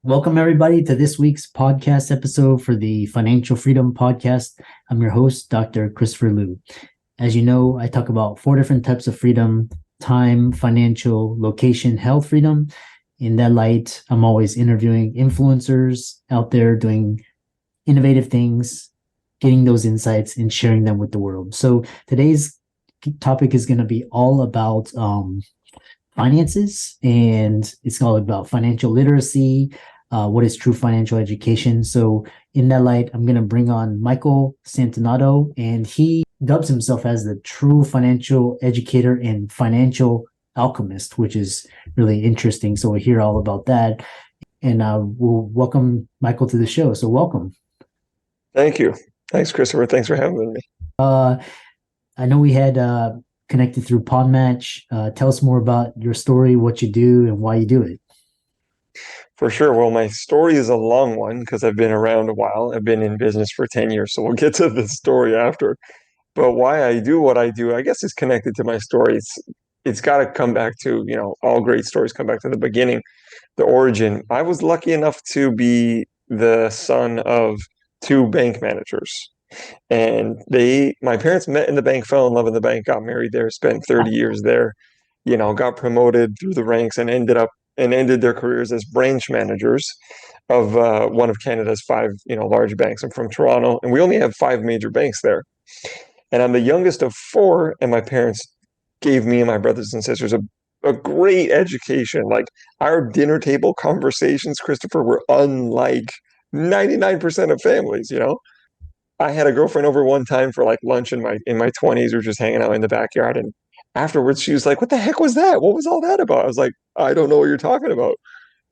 Welcome, everybody, to this week's podcast episode for the Financial Freedom Podcast. I'm your host, Dr. Christopher Liu. As you know, I talk about four different types of freedom: time, financial, location, health freedom. In that light, I'm always interviewing influencers out there doing innovative things, getting those insights, and sharing them with the world. So today's topic is going to be all about finances, and it's all about financial literacy. What is true financial education? So, in that light, I'm going to bring on Michael Santonato, and he dubs himself as the true financial educator and financial alchemist, which is really interesting. So, we'll hear all about that. And we'll welcome Michael to the show. So, welcome. Thank you. Thanks, Christopher. Thanks for having me. Uh, I know we had connected through Podmatch. Tell us more about your story, what you do, and why you do it. For sure. Well, my story is a long one because I've been around a while. I've been in business for 10 years, so we'll get to the story after. But why I do what I do, I guess, is connected to my story. It's got to come back to, all great stories come back to the beginning, the origin. I was lucky enough to be the son of two bank managers. And my parents met in the bank, fell in love in the bank, got married there, spent 30 years there, got promoted through the ranks and ended their careers as branch managers of one of Canada's five, large banks. I'm from Toronto, and we only have five major banks there. And I'm the youngest of four, and my parents gave me and my brothers and sisters a great education. Like our dinner table conversations, Christopher, were unlike 99% of families. I had a girlfriend over one time for like lunch in my 20s. We were just hanging out in the backyard, and afterwards she was like, "What the heck was that? What was all that about?" I was like, "I don't know what you're talking about."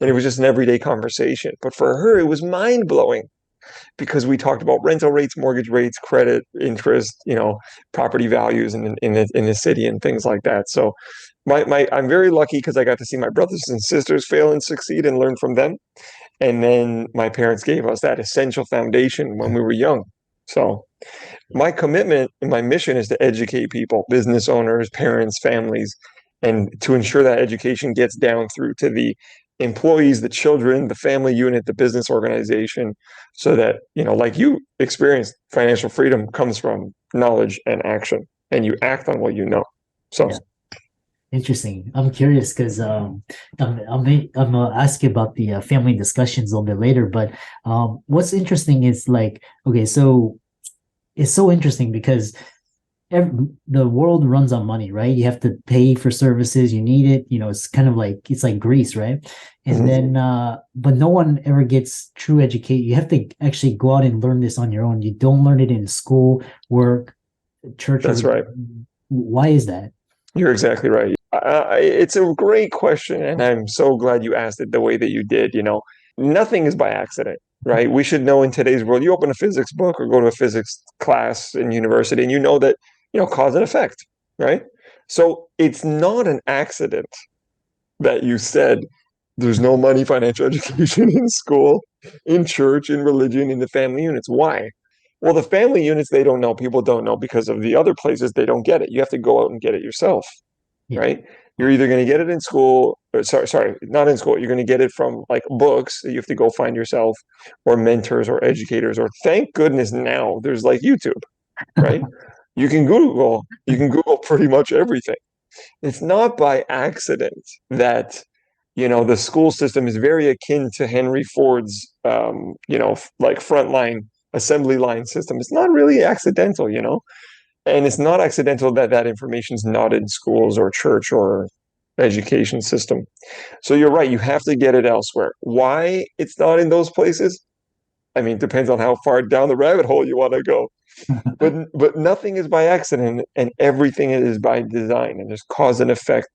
And it was just an everyday conversation. But for her, it was mind blowing because we talked about rental rates, mortgage rates, credit, interest, property values in the city and things like that. So I'm very lucky because I got to see my brothers and sisters fail and succeed and learn from them. And then my parents gave us that essential foundation when we were young. So my commitment and my mission is to educate people, business owners, parents, families, and to ensure that education gets down through to the employees, the children, the family unit, the business organization, so that, like you experienced, financial freedom comes from knowledge and action, and you act on what you know. So, Yeah. Interesting. I'm curious because I'm gonna ask you about the family discussions a little bit later. But what's interesting is like, okay, so it's so interesting because the world runs on money, right? You have to pay for services, you need it. It's kind of like it's like Greece, right? And mhm, then, but no one ever gets true educate. You have to actually go out and learn this on your own. You don't learn it in school, work, church, or that's right. why is that? You're exactly right. It's a great question, and I'm so glad you asked it the way that you did. Nothing is by accident, right? We should know in today's world, you open a physics book or go to a physics class in university, and you know that, cause and effect, right? So it's not an accident that you said there's no money financial education in school, in church, in religion, in the family units. Why? Well, the family units, they don't know. People don't know because of the other places, they don't get it. You have to go out and get it yourself, Yeah. right? You're either going to get it in school, or, sorry, not in school. You're going to get it from like books that you have to go find yourself, or mentors or educators, or thank goodness now there's like YouTube, right? You can Google pretty much everything. It's not by accident that the school system is very akin to Henry Ford's like frontline assembly line system. It's not really accidental. And it's not accidental that that information is not in schools or church or education system. So you're right, you have to get it elsewhere. Why it's not in those places? I mean, it depends on how far down the rabbit hole you want to go. But nothing is by accident, and everything is by design, and there's cause and effect.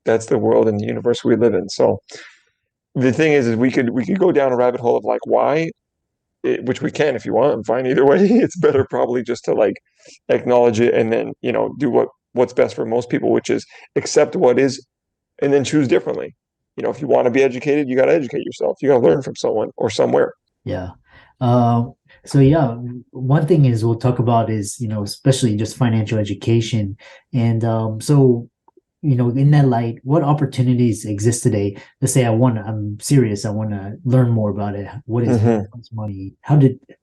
That's the world and the universe we live in. So the thing is we could go down a rabbit hole of like why, which we can if you want. I'm fine either way. It's better probably just to like acknowledge it and then do what's best for most people, which is accept what is and then choose differently. If you want to be educated, you got to educate yourself. You got to learn from someone or somewhere. Yeah. Uh, so yeah, one thing is we'll talk about is, especially just financial education. And so, in that light, what opportunities exist today? Let's say I'm serious, I want to learn more about it. What is Hmm. money?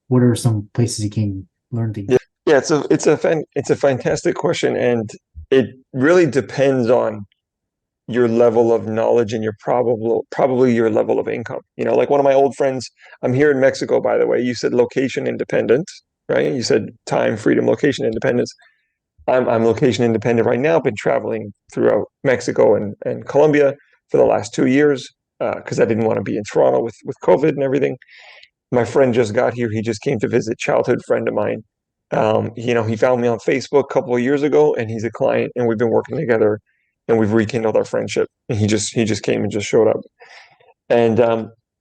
What are some places you can learn things? Yeah, yeah, it's a fantastic question, and it really depends on your level of knowledge and your probably your level of income. Like one of my old friends, I'm here in Mexico, by the way. You said location independent, right? You said time, freedom, location independence. I'm location independent right now. I've been traveling throughout Mexico and Colombia for the last 2 years because I didn't want to be in Toronto with COVID and everything. My friend just got here. He just came to visit, childhood friend of mine. He found me on Facebook a couple of years ago, and he's a client, and we've been working together, and we've rekindled our friendship. And he just came and just showed up. And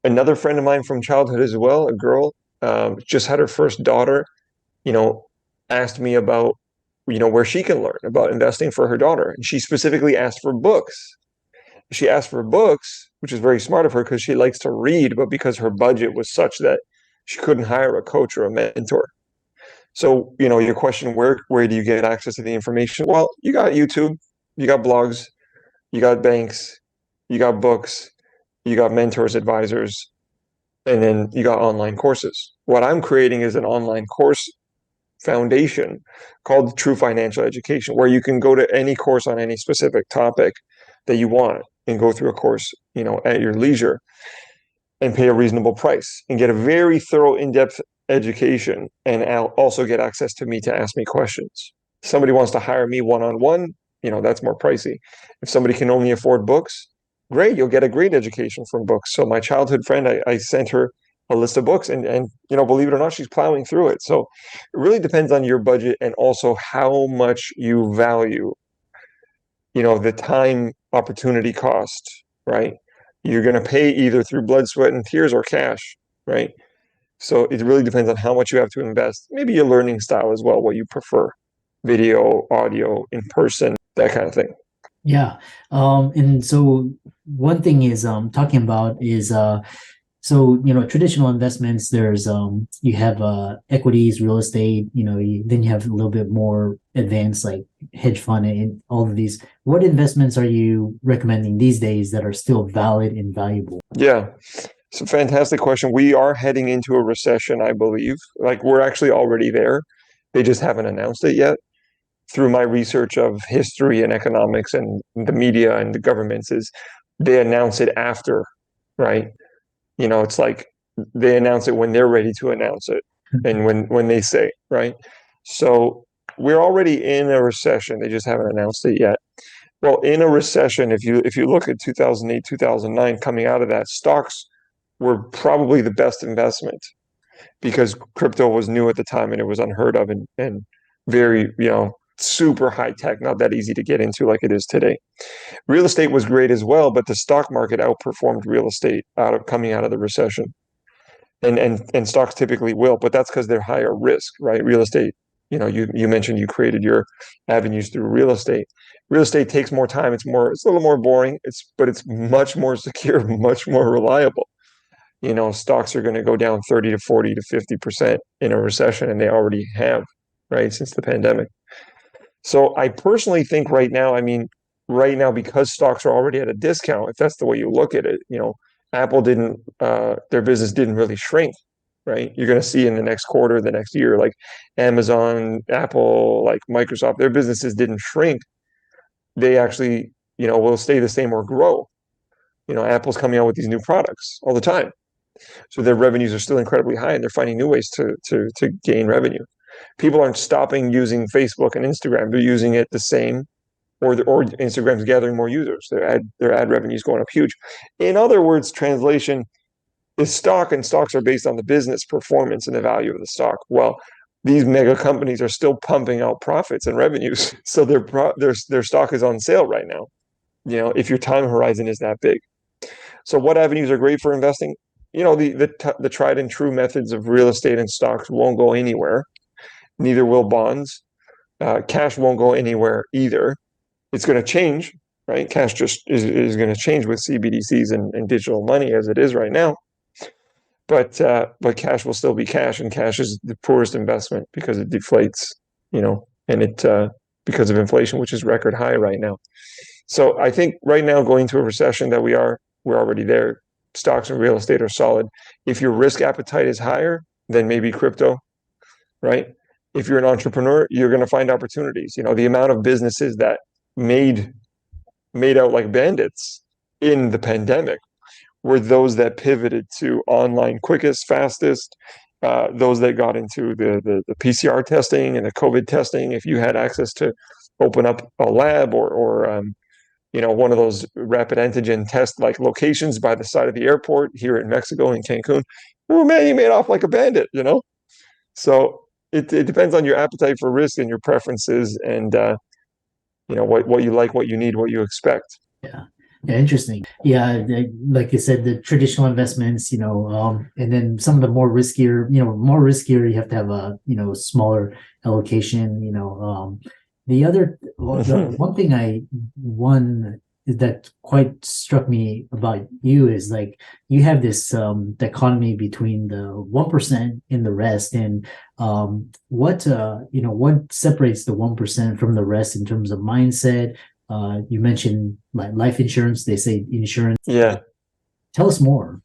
another friend of mine from childhood as well, a girl, just had her first daughter. You know, asked me about where she can learn about investing for her daughter, and she specifically asked for books. She asked for books, which is very smart of her because she likes to read, but because her budget was such that she couldn't hire a coach or a mentor. So, your question, where do you get access to the information? Well, you got YouTube, you got blogs, you got banks, you got books, you got mentors, advisors, and then you got online courses. What I'm creating is an online course foundation called True Financial Education, where you can go to any course on any specific topic that you want and go through a course, at your leisure and pay a reasonable price and get a very thorough, in-depth education, and I'll also get access to me to ask me questions. If somebody wants to hire me one-on-one, that's more pricey. If somebody can only afford books, great, you'll get a great education from books. So my childhood friend, I sent her a list of books, and believe it or not, she's plowing through it. So it really depends on your budget and also how much you value the time opportunity cost, right? You're going to pay either through blood, sweat, and tears or cash, right? So it really depends on how much you have to invest. Maybe your learning style as well, what you prefer, video, audio, in person, that kind of thing. Yeah. And so one thing is talking about is so traditional investments, there's you have equities, real estate, then you have a little bit more advanced like hedge fund and all of these. What investments are you recommending these days that are still valid and valuable? Yeah, it's a fantastic question. We are heading into a recession, I believe. Like we're actually already there. They just haven't announced it yet. Through my research of history and economics and the media and the governments, is they announce it after, right? It's like they announce it when they're ready to announce it and when they say, right? So we're already in a recession. They just haven't announced it yet. Well, in a recession, if you look at 2008, 2009, coming out of that, stocks were probably the best investment because crypto was new at the time and it was unheard of and very, super high tech, not that easy to get into like it is today. Real estate was great as well, but the stock market outperformed real estate coming out of the recession. And stocks typically will, but that's because they're higher risk, right? Real estate, you mentioned you created your avenues through real estate. Real estate takes more time. It's a little more boring. But it's much more secure, much more reliable. Stocks are going to go down 30 to 40 to 50% in a recession, and they already have, right, since the pandemic. So I personally think right now, because stocks are already at a discount, if that's the way you look at it, Apple their business didn't really shrink, right? You're going to see in the next quarter, the next year, like Amazon, Apple, like Microsoft, their businesses didn't shrink. They actually, will stay the same or grow. Apple's coming out with these new products all the time. So their revenues are still incredibly high and they're finding new ways to gain revenue. People aren't stopping using Facebook and Instagram. They're using it the same, or Instagram's gathering more users. Their ad revenue is going up huge. In other words, translation is stock, and stocks are based on the business performance and the value of the stock. Well, these mega companies are still pumping out profits and revenues, so their stock is on sale right now. If your time horizon is that big. So, what avenues are great for investing? The tried and true methods of real estate and stocks won't go anywhere. Neither will bonds. Cash won't go anywhere either. It's going to change, right? Cash just is going to change with CBDCs and digital money as it is right now. But cash will still be cash, and cash is the poorest investment because it deflates, and it because of inflation, which is record high right now. So I think right now, going to a recession that we're already there. Stocks and real estate are solid. If your risk appetite is higher, then maybe crypto, right? If you're an entrepreneur, you're going to find opportunities. The amount of businesses that made made out like bandits in the pandemic were those that pivoted to online quickest, fastest, those that got into the PCR testing and the COVID testing. If you had access to open up a lab or one of those rapid antigen test like locations by the side of the airport here in Mexico in Cancun, well, man, you made off like a bandit. So it depends on your appetite for risk and your preferences and what you like, what you need, what you expect. Yeah. Yeah, interesting. Yeah, like you said, the traditional investments, and then some of the more riskier, you have to have a, smaller allocation, the other, well, the Mhm. one thing one that quite struck me about you is like you have this dichotomy between the 1% and the rest, and what separates the 1% from the rest in terms of mindset. You mentioned like life insurance. They say insurance. Yeah, Tell us more.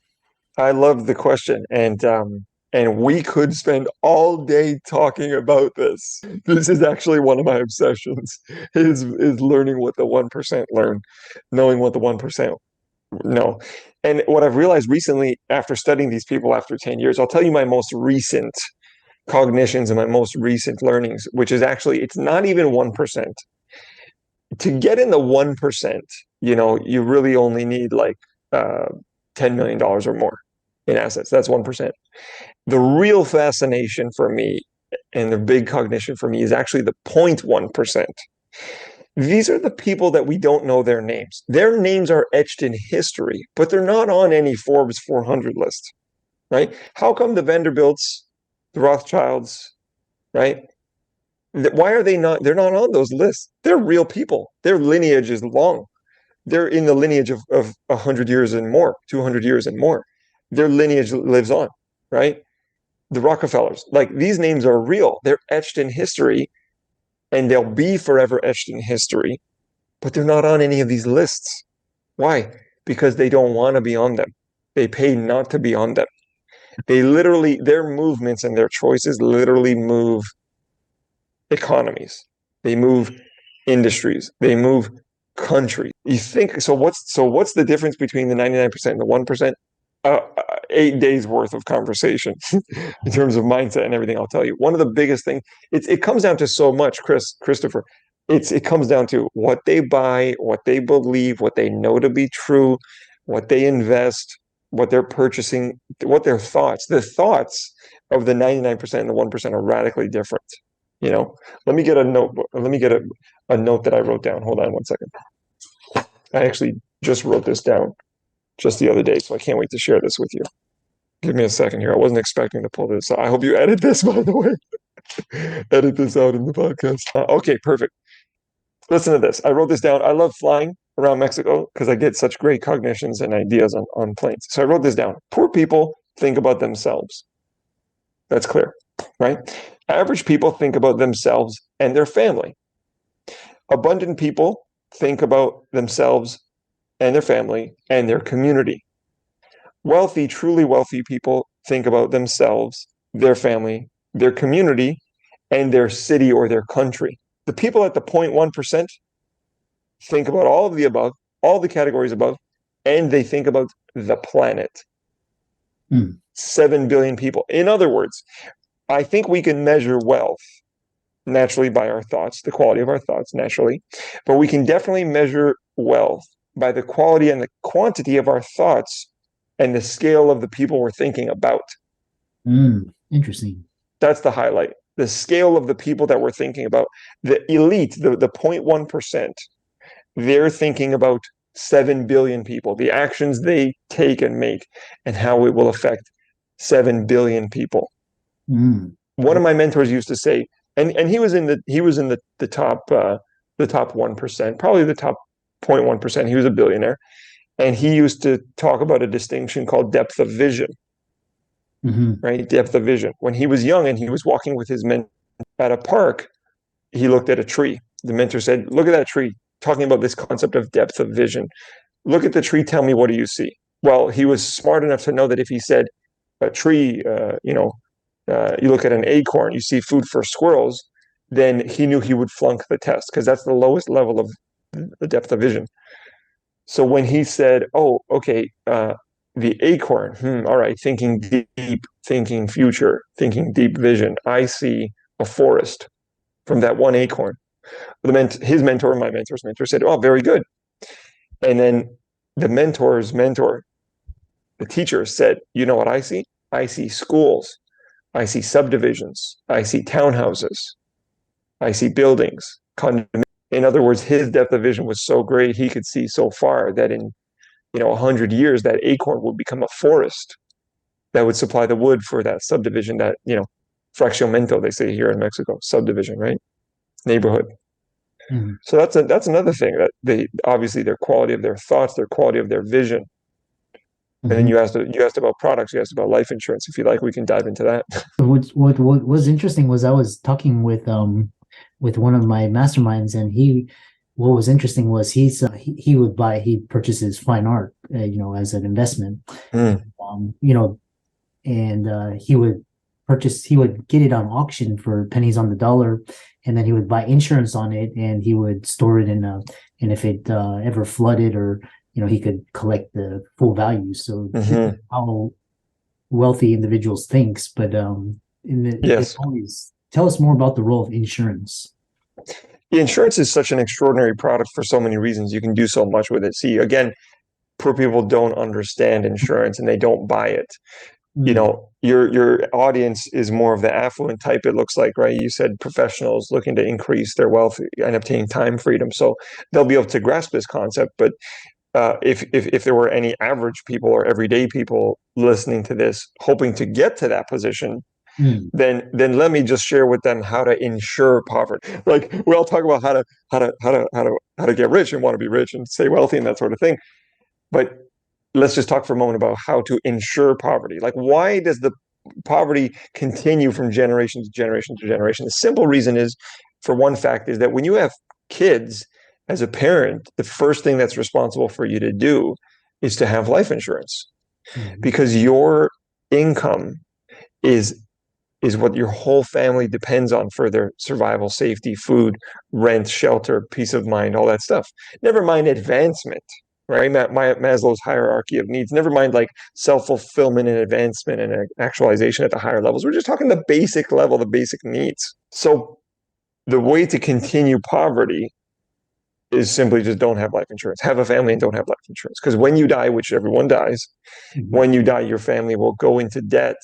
I love the question, and we could spend all day talking about this. This is actually one of my obsessions is learning what the 1% learn, knowing what the 1% know. And what I've realized recently after studying these people after 10 years, I'll tell you my most recent cognitions and my most recent learnings, which is actually it's not even 1%. To get in the 1%, you really only need like $10 million or more in assets. That's 1%. The real fascination for me and the big cognition for me is actually the 0.1%. These are the people that we don't know their names. Their names are etched in history, but they're not on any Forbes 400 list, right? How come the Vanderbilts, the Rothschilds, right? Why are they not? They're not on those lists. They're real people. Their lineage is long. They're in the lineage of 100 years and more, 200 years and more. Their lineage lives on, right? The Rockefellers, like these names are real. They're etched in history and they'll be forever etched in history, but they're not on any of these lists. Why? Because they don't want to be on them. They pay not to be on them. Their movements and their choices literally move economies. They move industries. They move countries. You think so? What's the difference between the 99% and the 1%? 8 days worth of conversation in terms of mindset and everything. I'll tell you. One of the biggest things it comes down to so much, Christopher. It comes down to what they buy, what they believe, what they know to be true, what they invest, what they're purchasing, what their thoughts. The thoughts of the 99% and the 1% are radically different. You know, let me get a notebook. Let me get a note that I wrote down. Hold on one second. I actually just wrote this down just the other day, so I can't wait to share this with you. Give me a second here. I wasn't expecting to pull this out. I hope you edit this, by the way. Edit this out in the podcast. Okay, perfect. Listen to this. I wrote this down. I love flying around Mexico because I get such great cognitions and ideas on planes. So I wrote this down. Poor people think about themselves. That's clear, right? Average people think about themselves and their family. Abundant people think about themselves and their family and their community. Wealthy, truly wealthy people think about themselves, their family, their community, and their city or their country. The people at the 0.1% think about all of the above, all the categories above, and they think about the planet. Hmm. 7 billion people. In other words, I think we can measure wealth naturally by our thoughts, the quality of our thoughts naturally, but we can definitely measure wealth by the quality and the quantity of our thoughts and the scale of the people we're thinking about. Interesting. That's the highlight. The scale of the people that we're thinking about, the elite, the 0.1%, they're thinking about 7 billion people, the actions they take and make, and how it will affect 7 billion people. Mm. One of my mentors used to say, and he was in the top 1%, probably the top 0.1%. He was a billionaire, and he used to talk about a distinction called depth of vision, Hmm. right? Depth of vision. When he was young and he was walking with his mentor at a park, he looked at a tree. The mentor said, "Look at that tree. talking about this concept of depth of vision. Look at the tree, tell me, what do you see? Well, he was smart enough to know that if he said a tree, you look at an acorn, you see food for squirrels, then he knew he would flunk the test because that's the lowest level of the depth of vision. So when he said, "Oh, okay, the acorn, all right, thinking deep, thinking future, thinking deep vision, I see a forest from that one acorn." His mentor, my mentor's mentor, said, "Oh, very good." And then the mentor's mentor, the teacher, said, "You know what I see? I see schools, I see subdivisions, I see townhouses, I see buildings, condominiums." In other words, his depth of vision was so great he could see so far that in 100 years, that acorn would become a forest that would supply the wood for that subdivision, that fraccionamiento, they say here in Mexico, subdivision, right? Neighborhood. Mhm. So that's another thing, that they obviously, their quality of their thoughts, their quality of their vision. And then Mhm. you asked about products, you asked about life insurance. If you like, we can dive into that. What was interesting was I was talking with one of my masterminds, and he what was interesting was he would buy he purchases fine art, as an investment, Mm, um you know and he would get it on auction for pennies on the dollar, and then he would buy insurance on it, and he would store it and if it ever flooded, or he could collect the full value. So hmm. how wealthy individuals thinks, but it Yes. always tell us more about the role of insurance. The insurance is such an extraordinary product for so many reasons. You can do so much with it. See, again, poor people don't understand insurance and they don't buy it. Mm, Your audience is more of the affluent type, it looks like, right? You said professionals looking to increase their wealth and obtain time freedom. So they'll be able to grasp this concept. But if there were any average people or everyday people listening to this, hoping to get to that position, mm, then let me just share with them how to insure poverty. Like, we all talk about how to get rich and want to be rich and stay wealthy and that sort of thing. But let's just talk for a moment about how to ensure poverty. Like, why does the poverty continue from generation to generation to generation? The simple reason is, for one fact, is that when you have kids, as a parent, the first thing that's responsible for you to do is to have life insurance, mm, because your income is what your whole family depends on for their survival, safety, food, rent, shelter, peace of mind, all that stuff. Never mind advancement, right? Maslow's hierarchy of needs. Never mind like self-fulfillment and advancement and actualization at the higher levels. We're just talking the basic level, the basic needs. So the way to continue poverty is simply just don't have life insurance. Have a family and don't have life insurance. Because when you die, which everyone dies, mm, when you die, your family will go into debt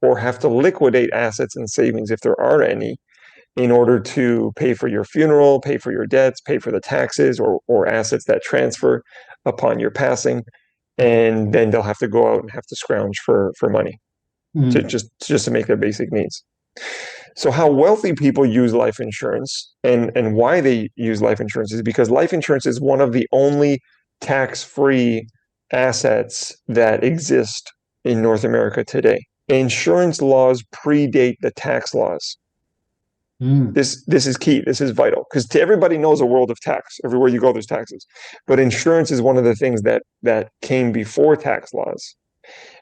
or have to liquidate assets and savings, if there are any, in order to pay for your funeral, pay for your debts, pay for the taxes or assets that transfer upon your passing. And then they'll have to go out and have to scrounge for money to mm, just to make their basic needs. So how wealthy people use life insurance, and why they use life insurance, is because life insurance is one of the only tax-free assets that exist in North America today. Insurance laws predate the tax laws. mm, This is key. This is vital, because to everybody knows a world of tax. Everywhere you go, there's taxes. But insurance is one of the things that came before tax laws,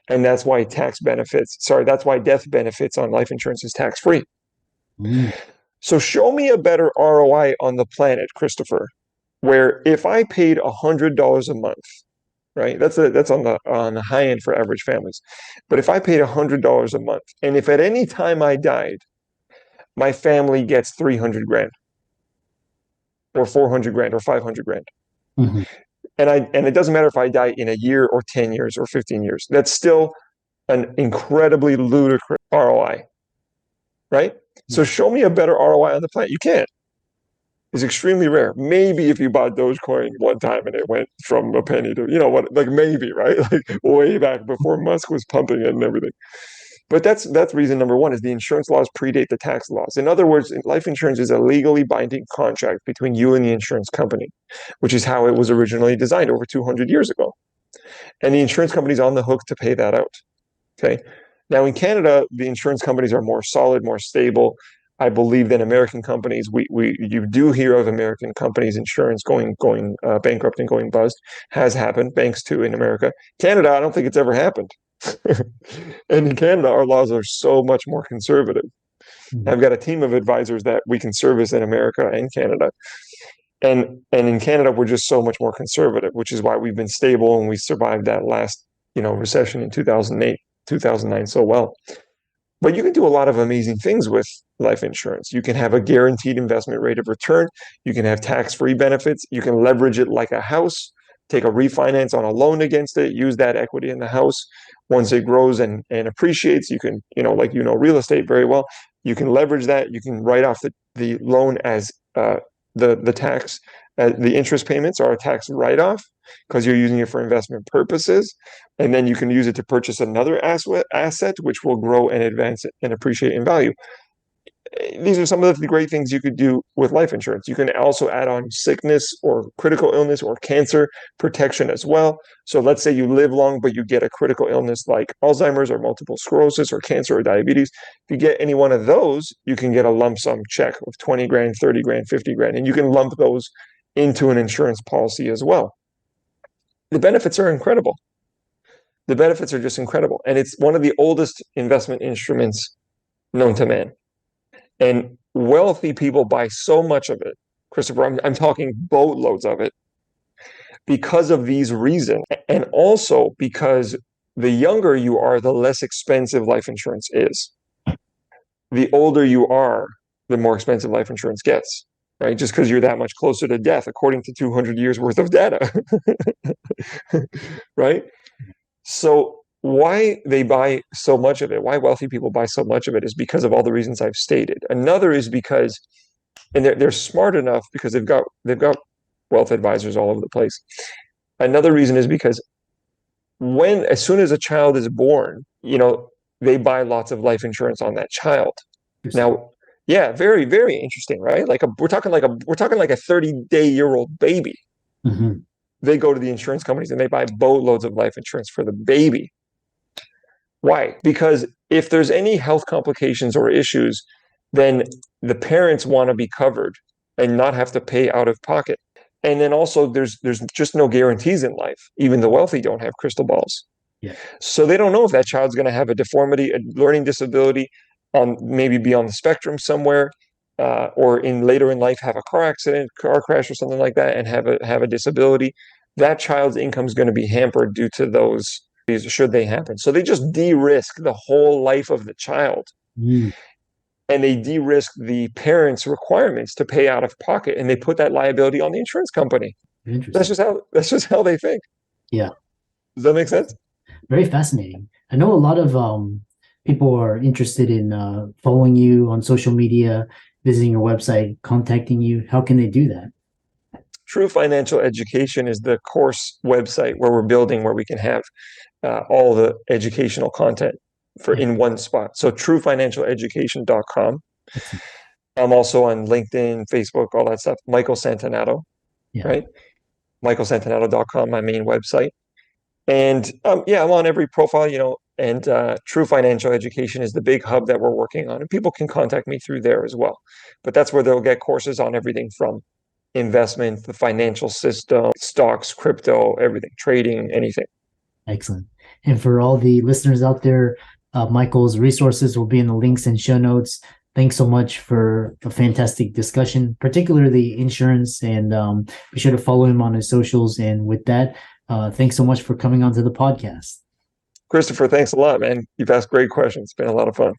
and that's why death benefits on life insurance is tax free. mm, So show me a better ROI on the planet, Christopher, where if I paid $100 a month, right? That's on the high end for average families. But if I paid $100 a month, and if at any time I died, my family gets 300 grand or 400 grand or 500 grand. mhm, And it doesn't matter if I die in a year or 10 years or 15 years. That's still an incredibly ludicrous ROI, right? So mm, show me a better ROI on the planet. You can't. It's extremely rare. Maybe if you bought Dogecoin one time and it went from a penny to, what, like maybe, right? Like way back before Musk was pumping it and everything. But that's reason number one, is the insurance laws predate the tax laws. In other words, life insurance is a legally binding contract between you and the insurance company, which is how it was originally designed over 200 years ago. And the insurance company's on the hook to pay that out. Okay. Now in Canada, the insurance companies are more solid, more stable. I believe that American companies, you do hear of American companies, insurance going bankrupt and going bust, has happened. Banks too in America. Canada, I don't think it's ever happened. And in Canada, our laws are so much more conservative. Mhm. I've got a team of advisors that we can service in America and Canada. And in Canada, we're just so much more conservative, which is why we've been stable and we survived that last, recession in 2008, 2009 so well. But you can do a lot of amazing things with life insurance. You can have a guaranteed investment rate of return. You can have tax-free benefits. You can leverage it like a house, take a refinance on a loan against it, use that equity in the house. Once it grows and appreciates, you can, like real estate very well. You can leverage that. You can write off the loan as the tax, the interest payments are a tax write-off because you're using it for investment purposes. And then you can use it to purchase another asset, which will grow and advance and appreciate in value. These are some of the great things you could do with life insurance. You can also add on sickness or critical illness or cancer protection as well. So let's say you live long, but you get a critical illness like Alzheimer's or multiple sclerosis or cancer or diabetes. If you get any one of those, you can get a lump sum check of 20 grand, 30 grand, 50 grand, and you can lump those into an insurance policy as well. The benefits are incredible. The benefits are just incredible. And it's one of the oldest investment instruments known to man. And wealthy people buy so much of it, Christopher, I'm talking boatloads of it, because of these reasons. And also because the younger you are, the less expensive life insurance is. The older you are, the more expensive life insurance gets, right? Just because you're that much closer to death, according to 200 years worth of data, right? So why they buy so much of it, why wealthy people buy so much of it is because of all the reasons I've stated. Another is because, and they're smart enough because they've got wealth advisors all over the place. Another reason is because as soon as a child is born, they buy lots of life insurance on that child. Interesting. Now, yeah, very, very interesting, right? We're talking like a 30-day-old baby. Mhm. They go to the insurance companies and they buy boatloads of life insurance for the baby. Why? Because if there's any health complications or issues, then the parents want to be covered and not have to pay out of pocket. And then also there's just no guarantees in life. Even the wealthy don't have crystal balls. Yeah. So they don't know if that child's going to have a deformity, a learning disability, maybe be on the spectrum somewhere, or later in life have a car accident, car crash, or something like that, and have a disability. That child's income is going to be hampered due to those should they happen. So they just de-risk the whole life of the child, Mm, and they de-risk the parents' requirements to pay out of pocket, and they put that liability on the insurance company. That's interesting. just how they think. Yeah. Does that make sense? Very fascinating. I know a lot of people are interested in following you on social media, visiting your website, contacting you. How can they do that? True Financial Education is the course website where we're building, where we can have all the educational content for Ex- in one spot. So truefinancialeducation.com. Excellent. I'm also on LinkedIn, Facebook, all that stuff. Michael Santonato, Yeah. right? michaelsantonato.com, my main website. And yeah, I'm on every profile, and True Financial Education is the big hub that we're working on. And people can contact me through there as well. But that's where they'll get courses on everything from investment, the financial system, stocks, crypto, everything, trading, anything. Excellent. And for all the listeners out there, Michael's resources will be in the links and show notes. Thanks so much for a fantastic discussion, particularly insurance. And be sure to follow him on his socials. And with that, thanks so much for coming onto the podcast. Christopher, thanks a lot, man. You've asked great questions. It's been a lot of fun.